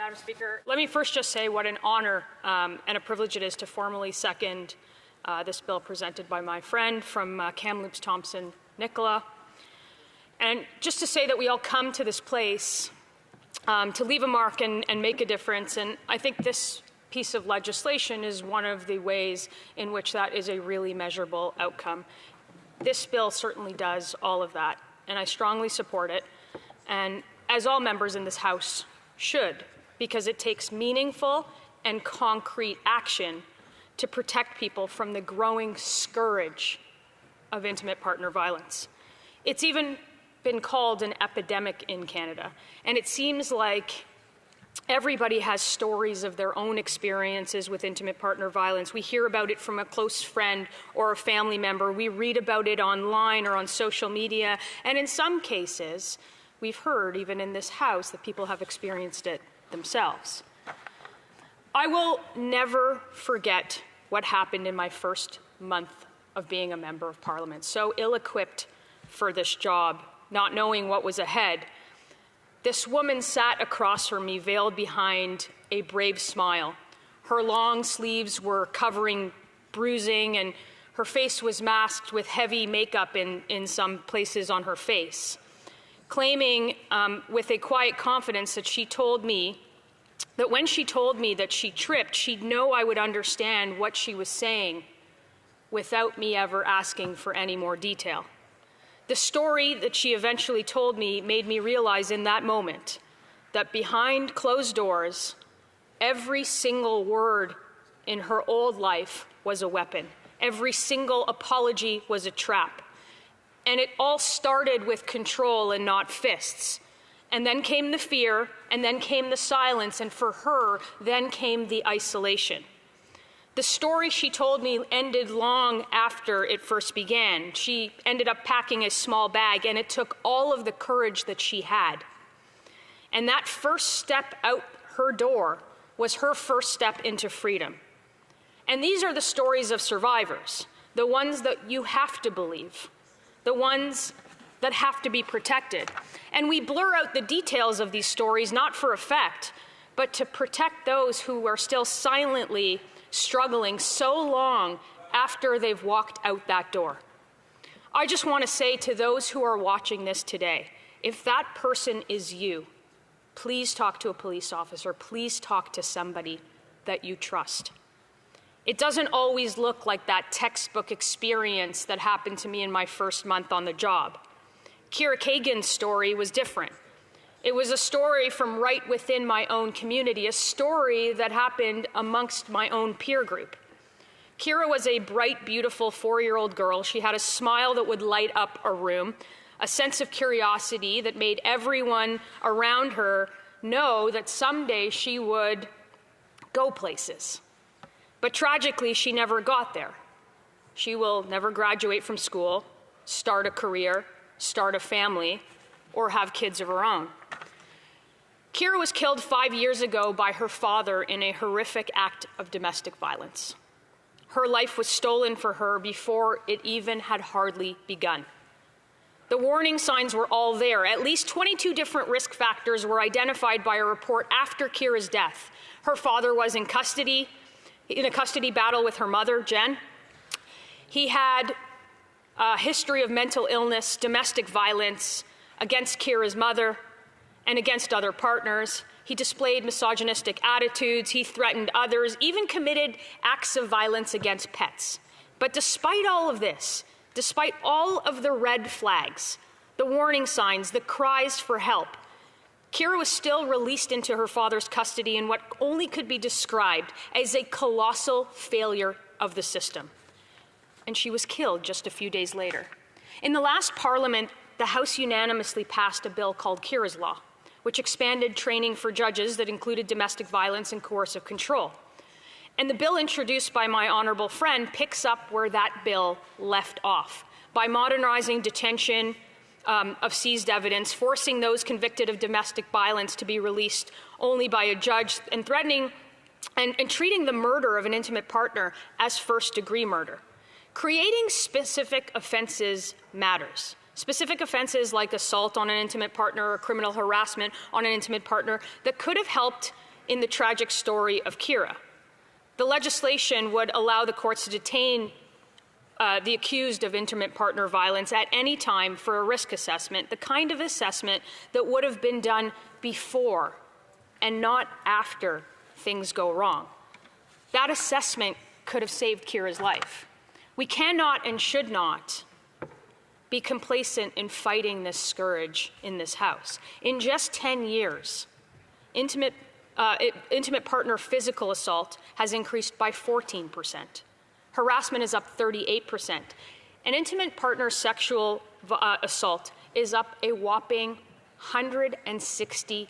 Madam Speaker. Let me first just say what an honour and a privilege it is to formally second this bill presented by my friend from Kamloops Thompson Nicola. And just to say that we all come to this place to leave a mark and make a difference. And I think this piece of legislation is one of the ways in which that is a really measurable outcome. This bill certainly does all of that, and I strongly support it, and as all members in this House should, because it takes meaningful and concrete action to protect people from the growing scourge of intimate partner violence. It's even been called an epidemic in Canada, and it seems like everybody has stories of their own experiences with intimate partner violence. We hear about it from a close friend or a family member. We read about it online or on social media, and in some cases, we've heard, even in this House, that people have experienced it themselves. I will never forget what happened in my first month of being a member of Parliament, so ill-equipped for this job, not knowing what was ahead. This woman sat across from me, veiled behind a brave smile. Her long sleeves were covering bruising, and her face was masked with heavy makeup in some places on her face, claiming with a quiet confidence that she told me that when she told me that she tripped, she'd know I would understand what she was saying without me ever asking for any more detail. The story that she eventually told me made me realize in that moment that behind closed doors, every single word in her old life was a weapon. Every single apology was a trap. And it all started with control and not fists. And then came the fear, and then came the silence, and for her, then came the isolation. The story she told me ended long after it first began. She ended up packing a small bag, and it took all of the courage that she had. And that first step out her door was her first step into freedom. And these are the stories of survivors, the ones that you have to believe, the ones that have to be protected. And we blur out the details of these stories, not for effect, but to protect those who are still silently struggling so long after they've walked out that door. I just want to say to those who are watching this today, if that person is you, please talk to a police officer, please talk to somebody that you trust. It doesn't always look like that textbook experience that happened to me in my first month on the job. Kira Kagan's story was different. It was a story from right within my own community, a story that happened amongst my own peer group. Kira was a bright, beautiful 4-year-old girl. She had a smile that would light up a room, a sense of curiosity that made everyone around her know that someday she would go places. But tragically, she never got there. She will never graduate from school, start a career, start a family, or have kids of her own. Kira was killed 5 years ago by her father in a horrific act of domestic violence. Her life was stolen for her before it even had hardly begun. The warning signs were all there. At least 22 different risk factors were identified by a report after Kira's death. Her father was in custody, in a custody battle with her mother, Jen. He had a history of mental illness, domestic violence against Kira's mother and against other partners. He displayed misogynistic attitudes, he threatened others, even committed acts of violence against pets. But despite all of this, despite all of the red flags, the warning signs, the cries for help, Kira was still released into her father's custody in what only could be described as a colossal failure of the system. And she was killed just a few days later. In the last Parliament, the House unanimously passed a bill called Kira's Law, which expanded training for judges that included domestic violence and coercive control. And the bill introduced by my honourable friend picks up where that bill left off by modernizing detention of seized evidence, forcing those convicted of domestic violence to be released only by a judge, and threatening and treating the murder of an intimate partner as first-degree murder. Creating specific offenses matters. Specific offenses like assault on an intimate partner or criminal harassment on an intimate partner that could have helped in the tragic story of Kira. The legislation would allow the courts to detain the accused of intimate partner violence at any time for a risk assessment, the kind of assessment that would have been done before and not after things go wrong. That assessment could have saved Kira's life. We cannot and should not be complacent in fighting this scourge in this House. In just 10 years, intimate partner physical assault has increased by 14%. Harassment is up 38%. And intimate partner sexual assault is up a whopping 163%.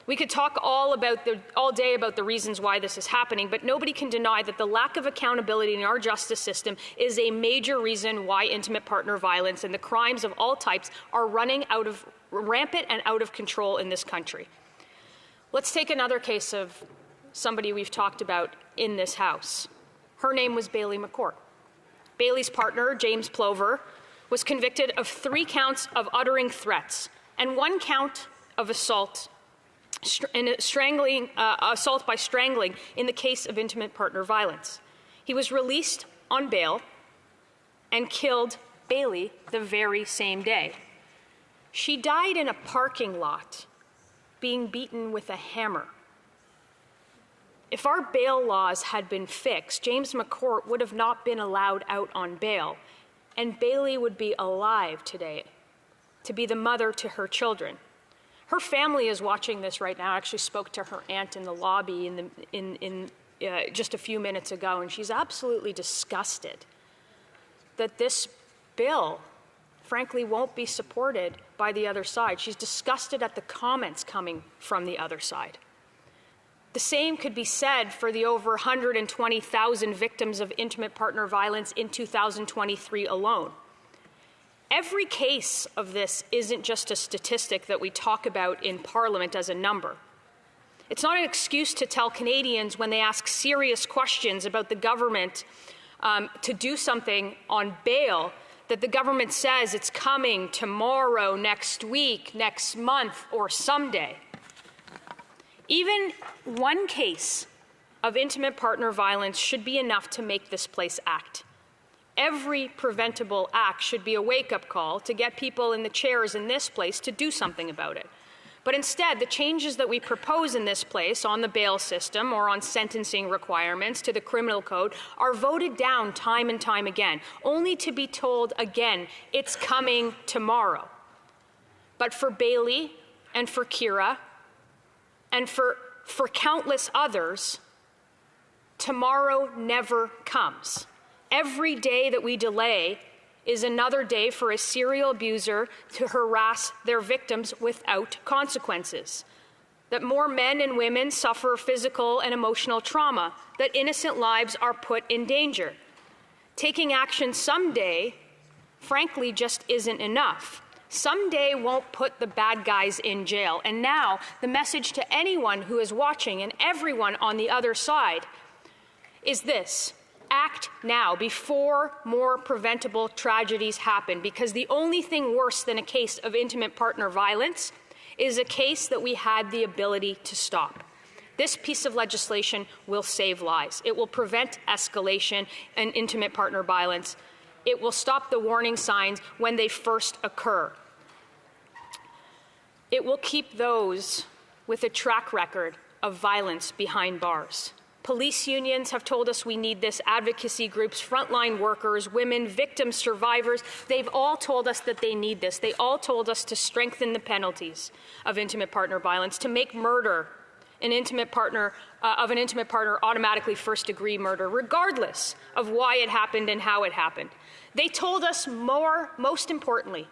We could talk all day about the reasons why this is happening, but nobody can deny that the lack of accountability in our justice system is a major reason why intimate partner violence and the crimes of all types are running rampant and out of control in this country. Let's take another case of somebody we've talked about in this House. Her name was Bailey McCourt. Bailey's partner, James Plover, was convicted of 3 counts of uttering threats and 1 count of assault by strangling in the case of intimate partner violence. He was released on bail and killed Bailey the very same day. She died in a parking lot, being beaten with a hammer. If our bail laws had been fixed, James McCourt would have not been allowed out on bail, and Bailey would be alive today to be the mother to her children. Her family is watching this right now. I actually spoke to her aunt in the lobby just a few minutes ago, and she's absolutely disgusted that this bill, frankly, won't be supported by the other side. She's disgusted at the comments coming from the other side. The same could be said for the over 120,000 victims of intimate partner violence in 2023 alone. Every case of this isn't just a statistic that we talk about in Parliament as a number. It's not an excuse to tell Canadians when they ask serious questions about the government to do something on bail that the government says it's coming tomorrow, next week, next month, or someday. Even 1 case of intimate partner violence should be enough to make this place act. Every preventable act should be a wake-up call to get people in the chairs in this place to do something about it. But instead, the changes that we propose in this place on the bail system or on sentencing requirements to the criminal code are voted down time and time again, only to be told again, it's coming tomorrow. But for Bailey and for Kira and for countless others, tomorrow never comes. Every day that we delay is another day for a serial abuser to harass their victims without consequences. That more men and women suffer physical and emotional trauma, that innocent lives are put in danger. Taking action someday, frankly, just isn't enough. Someday won't put the bad guys in jail. And now, the message to anyone who is watching and everyone on the other side is this: act now before more preventable tragedies happen, because the only thing worse than a case of intimate partner violence is a case that we had the ability to stop. This piece of legislation will save lives. It will prevent escalation and intimate partner violence. It will stop the warning signs when they first occur. It will keep those with a track record of violence behind bars. Police unions have told us we need this. Advocacy groups, frontline workers, women, victims, survivors, they've all told us that they need this. They all told us to strengthen the penalties of intimate partner violence, to make murder an intimate partner automatically first-degree murder, regardless of why it happened and how it happened. They told us most importantly,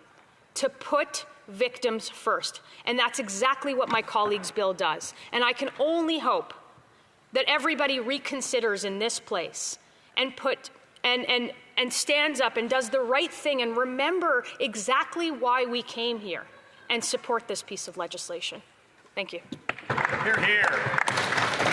to put victims first. And that's exactly what my colleague's bill does. And I can only hope that everybody reconsiders in this place and stands up and does the right thing and remember exactly why we came here and support this piece of legislation. Thank you. Hear, hear.